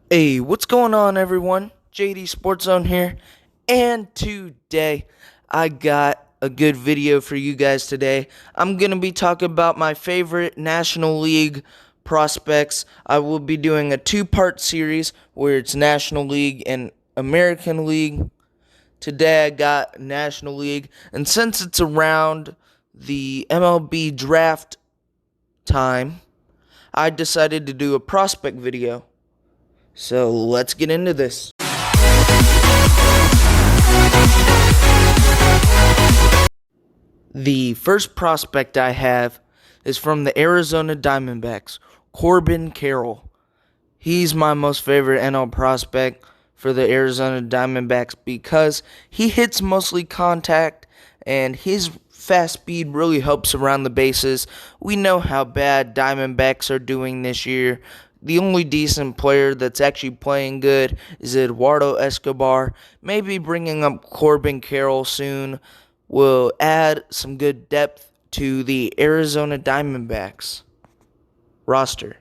Hey, what's going on, everyone? JD Sports Zone here, and today I got a good video for you guys today. I'm going to be talking about my favorite National League prospects. I will be doing a two-part series where it's National League and American League. Today I got National League, and since it's around the MLB draft time, I decided to do a prospect video. So let's get into this. The first prospect I have is from the Arizona Diamondbacks, Corbin Carroll. He's my most favorite NL prospect for the Arizona Diamondbacks because he hits mostly contact and his fast speed really helps around the bases. We know how bad Diamondbacks are doing this year. The only decent player that's actually playing good is Eduardo Escobar. Maybe bringing up Corbin Carroll soon will add some good depth to the Arizona Diamondbacks roster.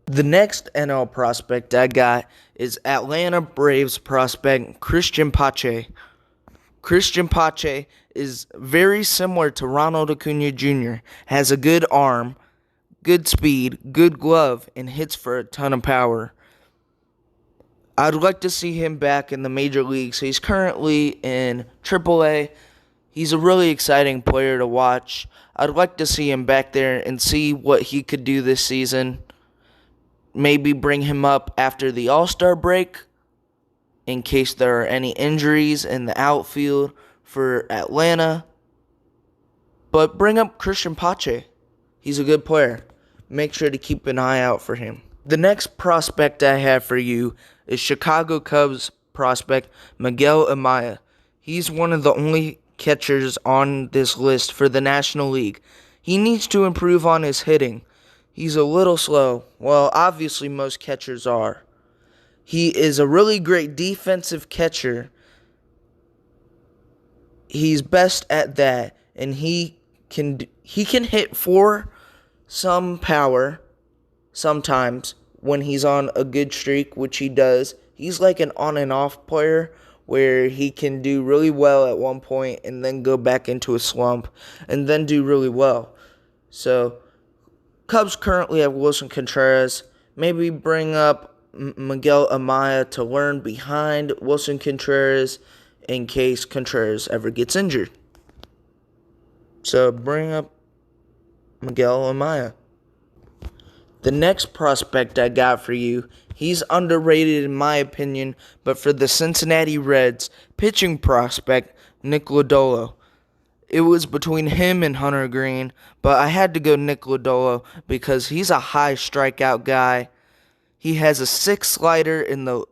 The next NL prospect I got is Atlanta Braves prospect Christian Pache. Christian Pache is very similar to Ronald Acuna Jr., has a good arm, good speed, good glove, and hits for a ton of power. I'd like to see him back in the major leagues. He's currently in AAA. He's a really exciting player to watch. I'd like to see him back there and see what he could do this season. Maybe bring him up after the All-Star break in case there are any injuries in the outfield for Atlanta. But bring up Christian Pache. He's a good player. Make sure to keep an eye out for him. The next prospect I have for you is Chicago Cubs prospect Miguel Amaya. He's one of the only catchers on this list for the National League. He needs to improve on his hitting. He's a little slow. Well, obviously most catchers are. He is a really great defensive catcher. He's best at that, and he can hit for some power sometimes when he's on a good streak, which he does. He's like an on and off player where he can do really well at one point and then go back into a slump and then do really well. So Cubs currently have Wilson Contreras. Maybe bring up Miguel Amaya to learn behind Wilson Contreras in case Contreras ever gets injured. So bring up Miguel Amaya. The next prospect I got for you, he's underrated in my opinion, but for the Cincinnati Reds, pitching prospect Nick Lodolo. It was between him and Hunter Green, but I had to go Nick Lodolo because he's a high strikeout guy. He has a 6 slider in the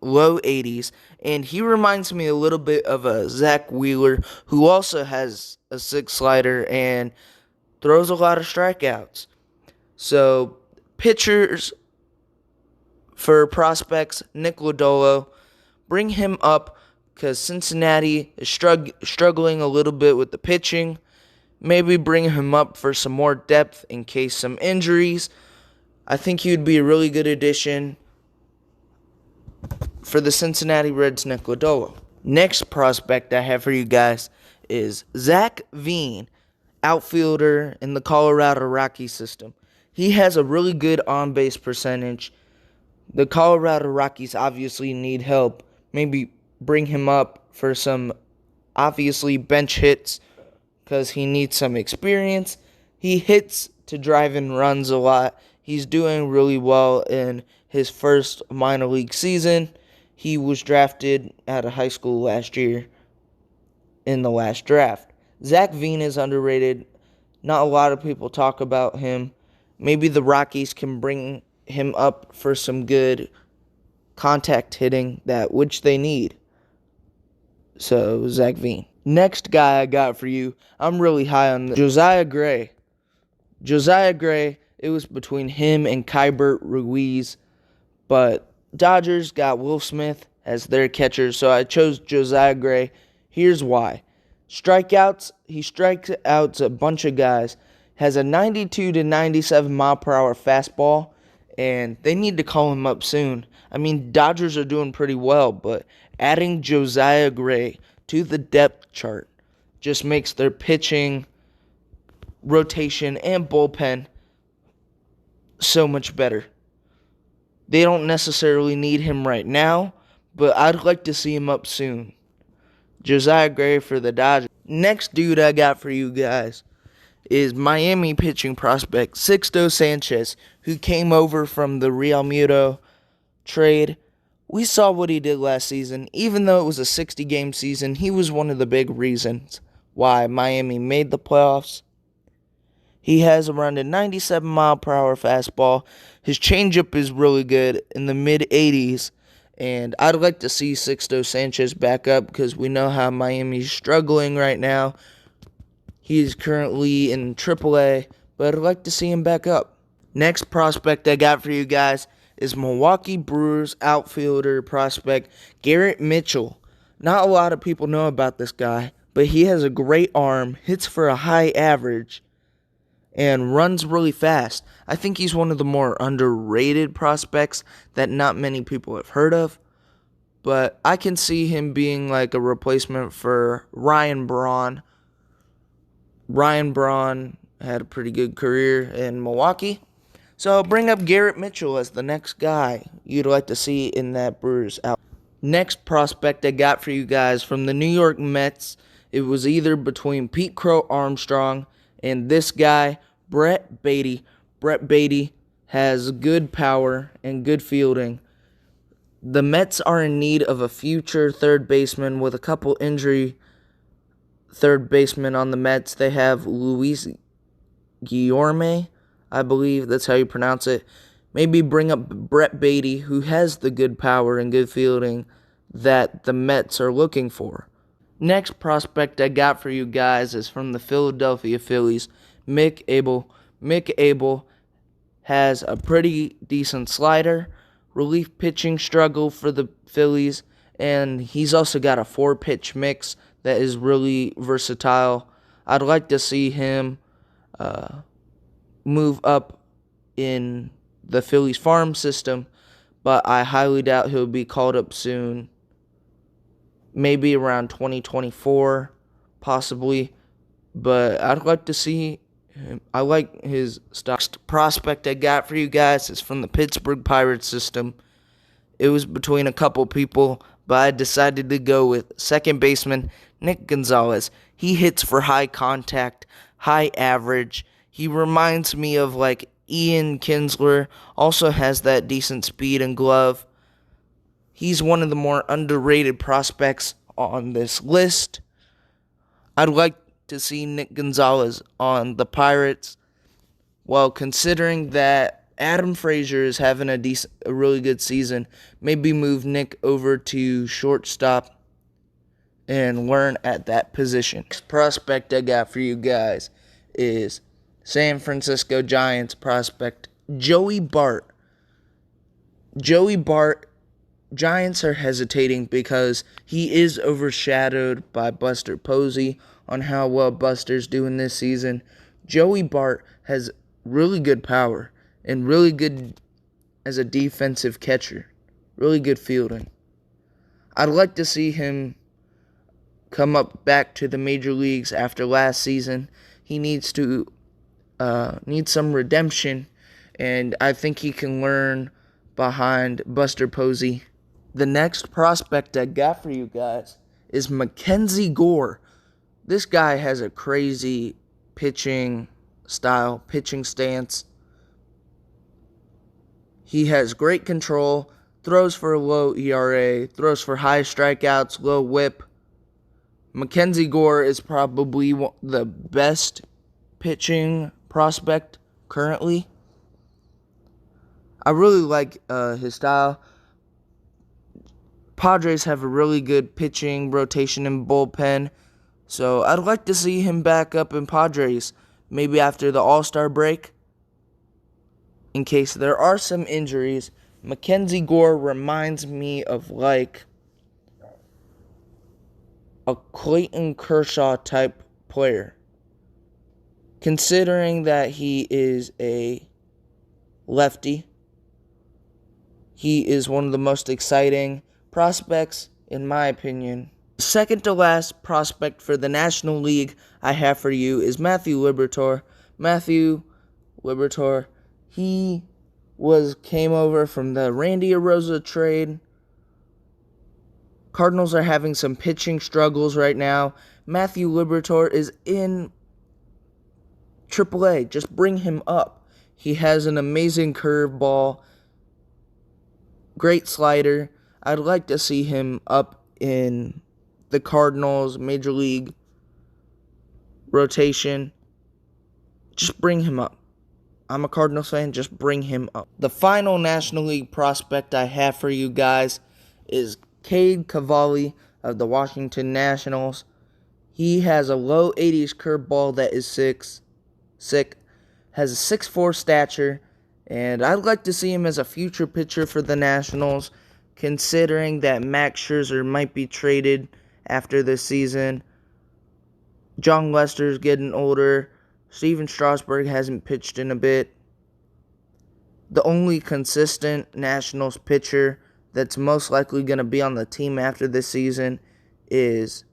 low 80s, and he reminds me a little bit of a Zach Wheeler, who also has a 6 slider and throws a lot of strikeouts. So, pitchers for prospects, Nick Lodolo, bring him up because Cincinnati is struggling a little bit with the pitching. Maybe bring him up for some more depth in case some injuries. I think he would be a really good addition for the Cincinnati Reds, Nick Lodolo. Next prospect I have for you guys is Zach Veen, outfielder in the Colorado Rockies system. He has a really good on-base percentage. The Colorado Rockies obviously need help. Maybe bring him up for some obviously bench hits because he needs some experience. He hits to drive in runs a lot. He's doing really well in his first minor league season. He was drafted out of high school last year in the last draft. Zach Veen is underrated. Not a lot of people talk about him. Maybe the Rockies can bring him up for some good contact hitting, which they need. So, Zach Veen. Next guy I got for you, I'm really high on Josiah Gray. Josiah Gray, it was between him and Keibert Ruiz, but Dodgers got Will Smith as their catcher, so I chose Josiah Gray. Here's why. Strikeouts, he strikes out a bunch of guys, has a 92 to 97 mile per hour fastball, and they need to call him up soon. I mean, Dodgers are doing pretty well, but adding Josiah Gray to the depth chart just makes their pitching, rotation, and bullpen so much better. They don't necessarily need him right now, but I'd like to see him up soon. Josiah Gray for the Dodgers. Next dude I got for you guys is Miami pitching prospect Sixto Sanchez, who came over from the Real Muto trade. We saw what he did last season. Even though it was a 60-game season, he was one of the big reasons why Miami made the playoffs. He has around a 97-mile-per-hour fastball. His changeup is really good in the mid-80s. And I'd like to see Sixto Sanchez back up because we know how Miami's struggling right now. He is currently in AAA, but I'd like to see him back up. Next prospect I got for you guys is Milwaukee Brewers outfielder prospect Garrett Mitchell. Not a lot of people know about this guy, but he has a great arm, hits for a high average, and runs really fast. I think he's one of the more underrated prospects that not many people have heard of. But I can see him being like a replacement for Ryan Braun. Ryan Braun had a pretty good career in Milwaukee. So I'll bring up Garrett Mitchell as the next guy you'd like to see in that Brewers out. Next prospect I got for you guys from the New York Mets. It was either between Pete Crow Armstrong and this guy, Brett Baty. Brett Baty has good power and good fielding. The Mets are in need of a future third baseman with a couple injury third basemen on the Mets. They have Luis Guillorme, I believe that's how you pronounce it. Maybe bring up Brett Baty, who has the good power and good fielding that the Mets are looking for. Next prospect I got for you guys is from the Philadelphia Phillies, Mick Abel. Mick Abel has a pretty decent slider, relief pitching struggle for the Phillies, and he's also got a 4-pitch mix that is really versatile. I'd like to see him move up in the Phillies farm system, but I highly doubt he'll be called up soon. Maybe around 2024, possibly. But I'd like to see him. I like his style. Next prospect I got for you guys is from the Pittsburgh Pirates system. It was between a couple people, but I decided to go with second baseman Nick Gonzalez. He hits for high contact, high average. He reminds me of like Ian Kinsler. Also has that decent speed and glove. He's one of the more underrated prospects on this list. I'd like to see Nick Gonzalez on the Pirates. Well, considering that Adam Frazier is having a really good season, maybe move Nick over to shortstop and learn at that position. Next prospect I got for you guys is San Francisco Giants prospect Joey Bart. Joey Bart, Giants are hesitating because he is overshadowed by Buster Posey on how well Buster's doing this season. Joey Bart has really good power and really good as a defensive catcher. Really good fielding. I'd like to see him come up back to the major leagues after last season. He needs some redemption, and I think he can learn behind Buster Posey. The next prospect I got for you guys is Mackenzie Gore. This guy has a crazy pitching style, pitching stance. He has great control, throws for a low ERA, throws for high strikeouts, low whip. Mackenzie Gore is probably the best pitching prospect currently. I really like his style. Padres have a really good pitching rotation and bullpen, so I'd like to see him back up in Padres, maybe after the All-Star break. In case there are some injuries, Mackenzie Gore reminds me of like a Clayton Kershaw type player, considering that he is a lefty. He is one of the most exciting prospects, in my opinion. Second to last prospect for the National League I have for you is Matthew Liberatore. Matthew Liberatore, he came over from the Randy Arozarena trade. Cardinals are having some pitching struggles right now. Matthew Liberatore is in AAA. Just bring him up. He has an amazing curveball, great slider. I'd like to see him up in the Cardinals Major League rotation. Just bring him up. I'm a Cardinals fan. Just bring him up. The final National League prospect I have for you guys is CADE CAVALLI of the Washington Nationals. He has a low 80s curveball that is sick, has a 6'4" stature, and I'd like to see him as a future pitcher for the Nationals, considering that Max Scherzer might be traded after this season. John Lester's getting older. Steven Strasburg hasn't pitched in a bit. The only consistent Nationals pitcher that's most likely going to be on the team after this season is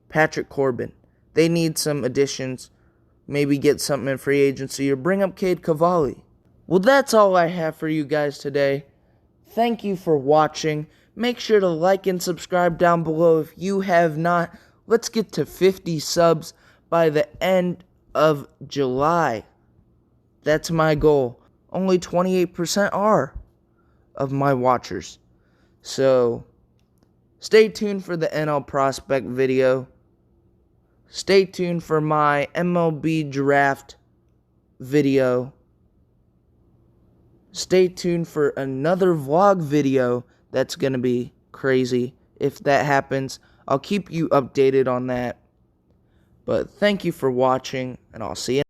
Patrick Corbin. They need some additions. Maybe get something in free agency or bring up CADE CAVALLI. Well, that's all I have for you guys today. Thank you for watching. Make sure to like and subscribe down below if you have not. Let's get to 50 subs by the end of July. That's my goal. Only 28% are of my watchers. So, stay tuned for the NL Prospect video. Stay tuned for my MLB Draft video. Stay tuned for another vlog video that's going to be crazy. If that happens, I'll keep you updated on that. But thank you for watching, and I'll see you